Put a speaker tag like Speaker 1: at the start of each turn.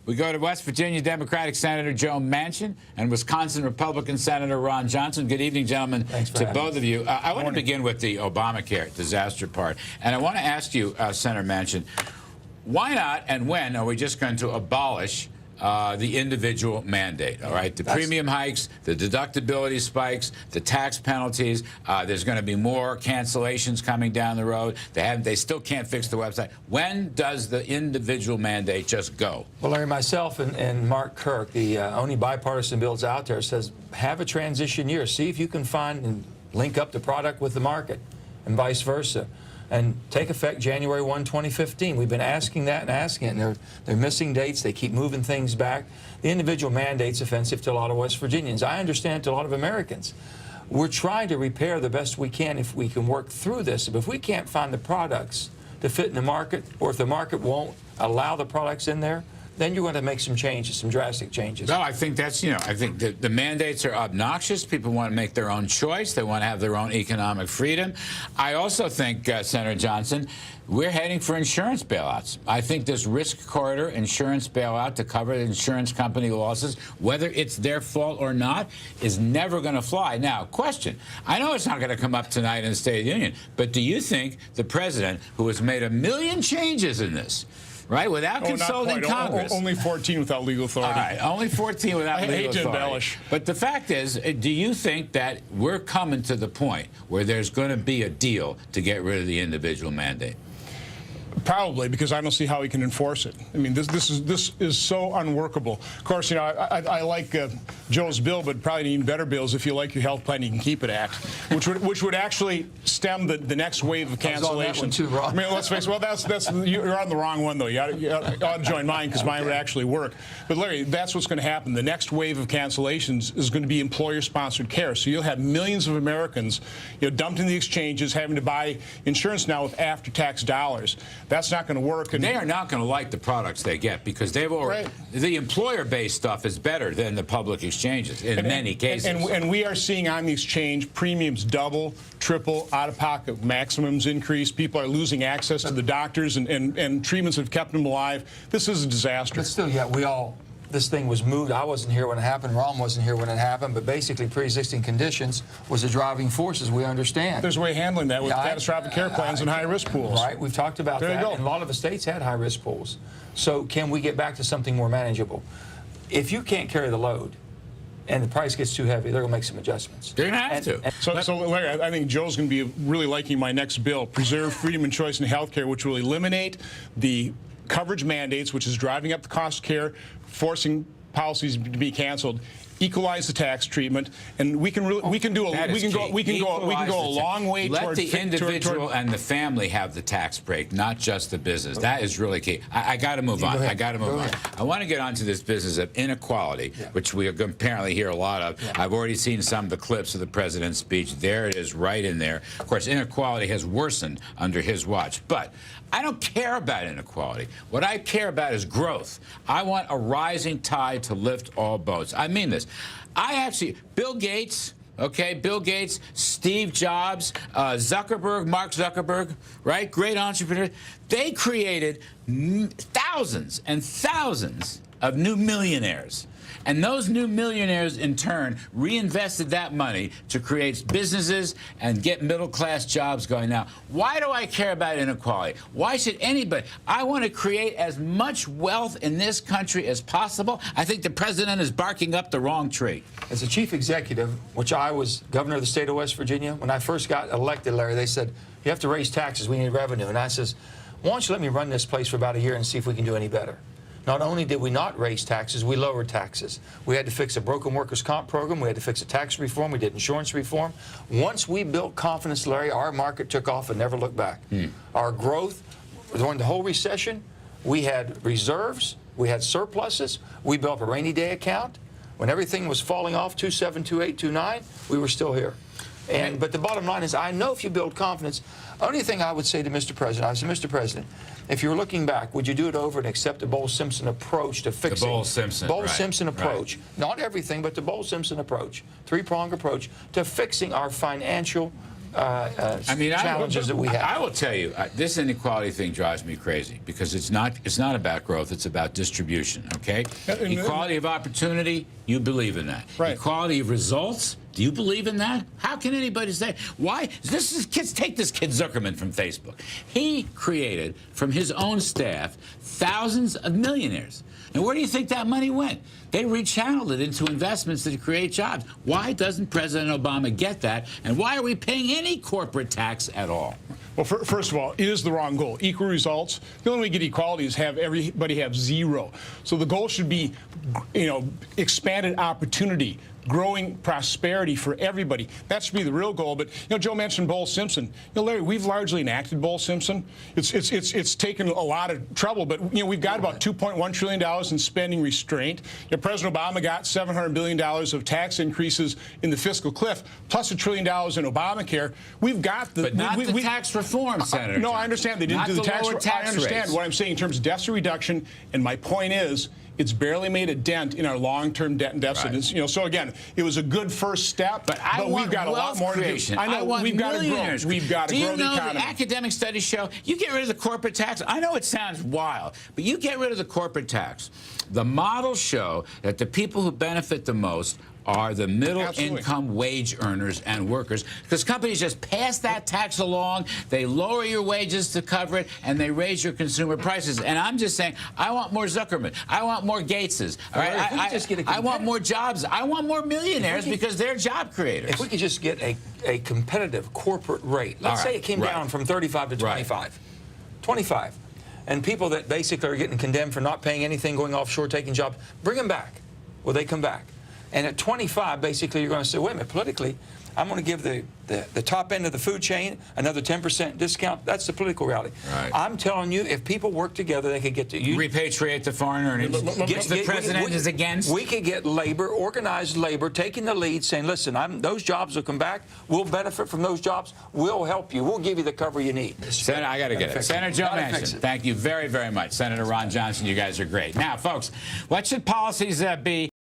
Speaker 1: We go to West Virginia Democratic Senator Joe Manchin and Wisconsin Republican Senator Ron Johnson. Good evening, gentlemen, to both of you. I want to begin with the Obamacare disaster part. And I want to ask you, Senator Manchin, why not and when are we just going to abolish the individual mandate, all right? The premium hikes, the deductibility spikes, the tax penalties. There's going to be more cancellations coming down the road. They still can't fix the website. When does the individual mandate just go?
Speaker 2: Well, Larry, myself and Mark Kirk, the only bipartisan bills out there, says have a transition year. See if you can find and link up the product with the market and vice versa. And take effect January 1, 2015. We've been asking that and asking it, and they're missing dates. They keep moving things back. The individual mandate's offensive to a lot of West Virginians. I understand to a lot of Americans. We're trying to repair the best we can if we can work through this. But if we can't find the products to fit in the market, or if the market won't allow the products in there, then you're going to make some changes, some drastic changes.
Speaker 1: No, I think that's, I think the mandates are obnoxious. People want to make their own choice. They want to have their own economic freedom. I also think, Senator Johnson, we're heading for insurance bailouts. I think this risk corridor insurance bailout to cover the insurance company losses, whether it's their fault or not, is never going to fly. Now, question. I know it's not going to come up tonight in the State of the Union, but do you think the president, who has made 1 million changes in this, right, without consulting Congress.
Speaker 3: Only 14 without legal authority.
Speaker 1: All right, only 14 without legal authority.
Speaker 3: I hate to embellish.
Speaker 1: But the fact is, do you think that we're coming to the point where there's going to be a deal to get rid of the individual mandate?
Speaker 3: Probably, because I don't see how he can enforce it. I mean, this is so unworkable. Of course, I like Joe's bill, but probably an even better bill is if you like your health plan, you can keep it act, which would actually stem the next wave of cancellations.
Speaker 2: Too, Ron.
Speaker 3: I mean, let's face it. Well, you're on the wrong one though. You ought to join mine because mine would actually work. But Larry, that's what's going to happen. The next wave of cancellations is going to be employer-sponsored care. So you'll have millions of Americans, dumped in the exchanges, having to buy insurance now with after-tax dollars. That's not going to work.
Speaker 1: And they are not going to like the products they get because they've already the employer-based stuff is better than the public exchanges in many cases.
Speaker 3: And we are seeing on the exchange premiums double, triple, out-of-pocket maximums increase. People are losing access to the doctors and treatments that have kept them alive. This is a disaster.
Speaker 2: But still, this thing was moved. I wasn't here when it happened. Ron wasn't here when it happened. But basically, pre-existing conditions was the driving force, as we understand.
Speaker 3: There's a way of handling that with catastrophic care plans and high-risk pools.
Speaker 2: Right. We've talked about that. And a lot of the states had high-risk pools. So can we get back to something more manageable? If you can't carry the load and the price gets too heavy, they're going to make some adjustments.
Speaker 1: They're going to have to.
Speaker 3: So, Larry, I think Joe's going to be really liking my next bill, Preserve Freedom and Choice in Health Care, which will eliminate the coverage mandates, which is driving up the cost of care, forcing policies to be canceled, equalize the tax treatment, and we can go a long way
Speaker 1: toward the individual and the family have the tax break, not just the business. That is really key. I got to move on. I got to move on. I want to get onto this business of inequality, which we apparently hear a lot of. I've already seen some of the clips of the president's speech. There it is, right in there. Of course, inequality has worsened under his watch, but I don't care about inequality. What I care about is growth. I want a rising tide to lift all boats. I mean this. Bill Gates, Bill Gates, Steve Jobs, Mark Zuckerberg, right? Great entrepreneurs. They created thousands and thousands of new millionaires. And those new millionaires, in turn, reinvested that money to create businesses and get middle-class jobs going. Now, why do I care about inequality? Why should anybody? I want to create as much wealth in this country as possible. I think the president is barking up the wrong tree.
Speaker 2: As a chief executive, which I was governor of the state of West Virginia, when I first got elected, Larry, they said, you have to raise taxes. We need revenue. And I says, why don't you let me run this place for about a year and see if we can do any better? Not only did we not raise taxes, we lowered taxes. We had to fix a broken workers' comp program. We had to fix a tax reform. We did insurance reform. Once we built confidence, Larry, our market took off and never looked back. Our growth, during the whole recession, we had reserves. We had surpluses. We built a rainy day account. When everything was falling off, 27, 28, 29, we were still here. But the bottom line is, I know if you build confidence, only thing I would say to Mr. President, I said, Mr. President, if you were looking back, would you do it over and accept the Bowles-Simpson approach to fixing?
Speaker 1: The Bowles-Simpson.
Speaker 2: Bowles-Simpson approach. Not everything, but the Bowles-Simpson approach. Three-pronged approach to fixing our financial challenges that we have.
Speaker 1: I will tell you, this inequality thing drives me crazy because it's not about growth, it's about distribution, okay? Equality of opportunity, you believe in that.
Speaker 3: Right.
Speaker 1: Equality of results, do you believe in that? How can anybody say? Why? Take this kid Zuckerman from Facebook. He created, from his own staff, thousands of millionaires. And where do you think that money went? They rechanneled it into investments that create jobs. Why doesn't President Obama get that? And why are we paying any corporate tax at all?
Speaker 3: Well, first of all, it is the wrong goal. Equal results. The only way to get equality is have everybody have zero. So the goal should be, expanded opportunity, growing prosperity for everybody. That should be the real goal. But Joe mentioned Bull Simpson. Larry, we've largely enacted Bull Simpson. It's taken a lot of trouble, but we've got about $2.1 trillion in spending restraint. President Obama got $700 billion of tax increases in the fiscal cliff, plus $1 trillion in Obamacare. We've got the
Speaker 1: but not the tax reform, Senator.
Speaker 3: No, I understand they didn't do the tax. I understand
Speaker 1: rates.
Speaker 3: What I'm saying in terms of deficit reduction, and my point is, it's barely made a dent in our long-term debt and deficit.
Speaker 1: Right.
Speaker 3: So again, it was a good first step, but
Speaker 1: we've
Speaker 3: got a lot more
Speaker 1: creation.
Speaker 3: to do. I know we've got to grow. We've got to grow the economy.
Speaker 1: Do you know the academic studies show you get rid of the corporate tax? I know it sounds wild, but you get rid of the corporate tax. The models show that the people who benefit the most are the middle-income wage earners and workers, because companies just pass that tax along, they lower your wages to cover it, and they raise your consumer prices. And I'm just saying, I want more Zuckerman. I want more Gateses. All right? I want more jobs. I want more millionaires because they're job creators.
Speaker 2: If we could just get a competitive corporate rate, let's say it came down from 35 to 25. 25. And people that basically are getting condemned for not paying anything, going offshore, taking jobs, bring them back. Will they come back? And at 25, basically, you're going to say, wait a minute, politically, I'm going to give the top end of the food chain another 10% discount. That's the political reality.
Speaker 1: Right.
Speaker 2: I'm telling you, if people work together, they could get to
Speaker 1: repatriate the foreign earnings. Which the president is against.
Speaker 2: We could get labor, organized labor, taking the lead, saying, listen, those jobs will come back. We'll benefit from those jobs. We'll help you. We'll give you the cover you need.
Speaker 1: Senator, I got to get it. Senator Joe Manchin, thank you very, very much. Senator Ron Johnson, you guys are great. Now, folks, what should policies be